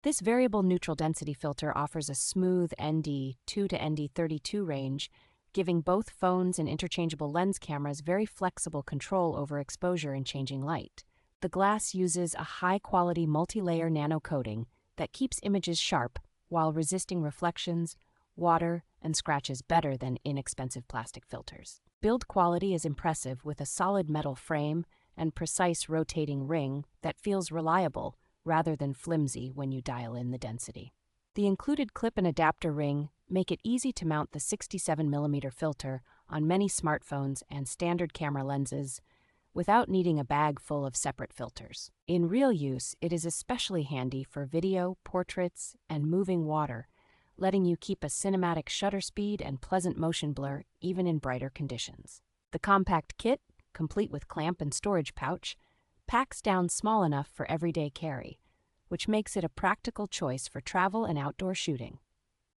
This variable neutral density filter offers a smooth ND2 to ND32 range, giving both phones and interchangeable lens cameras very flexible control over exposure and changing light. The glass uses a high-quality multi-layer nano coating that keeps images sharp while resisting reflections, water, and scratches better than inexpensive plastic filters. Build quality is impressive with a solid metal frame and precise rotating ring that feels reliable rather than flimsy when you dial in the density. The included clip and adapter ring make it easy to mount the 67mm filter on many smartphones and standard camera lenses without needing a bag full of separate filters. In real use, it is especially handy for video, portraits, and moving water, letting you keep a cinematic shutter speed and pleasant motion blur even in brighter conditions. The compact kit, complete with clamp and storage pouch, packs down small enough for everyday carry, which makes it a practical choice for travel and outdoor shooting.